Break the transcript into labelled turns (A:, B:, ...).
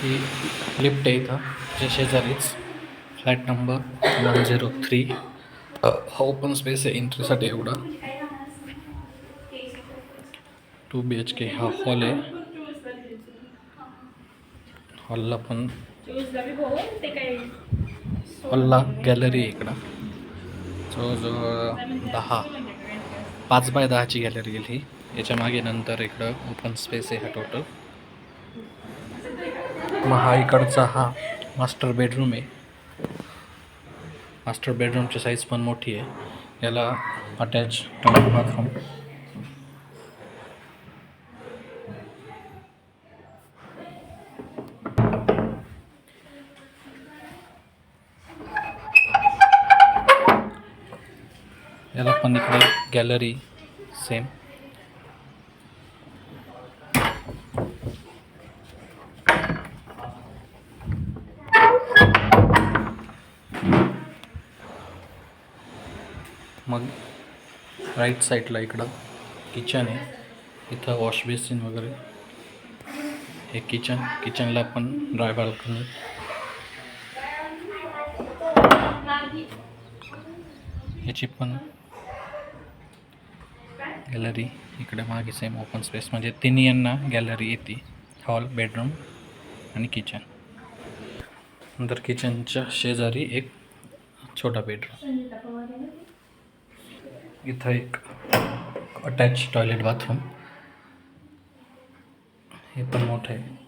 A: ही lift आहे इथं जे शेजारीच फ्लॅट नंबर 103. हा ओपन स्पेस आहे एंट्रीसाठी एवढा. 2 BHK हा हॉल आहे. हॉलला पण हॉलला गॅलरी आहे इकडं. जवळजवळ 5x10ची गॅलरी आहे ही. याच्या मागे नंतर इकडं ओपन स्पेस आहे हा टोटल. मग हा इकडचा हा मास्टर बेडरूम आहे. मास्टर बेडरूमची साईज पण मोठी आहे. याला अटॅच टॉयलेट बाथरूम. याला पण इकडे गॅलरी सेम. मग राईट साईडला इकडं किचन आहे. इथं वॉश बेसिन वगैरे. हे किचनला पण ड्राय बाल्कनी. याची पण गॅलरी इकडे मागे सेम ओपन स्पेस, म्हणजे तिन्ही यांना गॅलरी येते. हॉल, बेडरूम आणि किचन. नंतर किचनच्या शेजारी एक छोटा बेडरूम. इथं एक अटॅच टॉयलेट बाथरूम. हे पण मोठं आहे.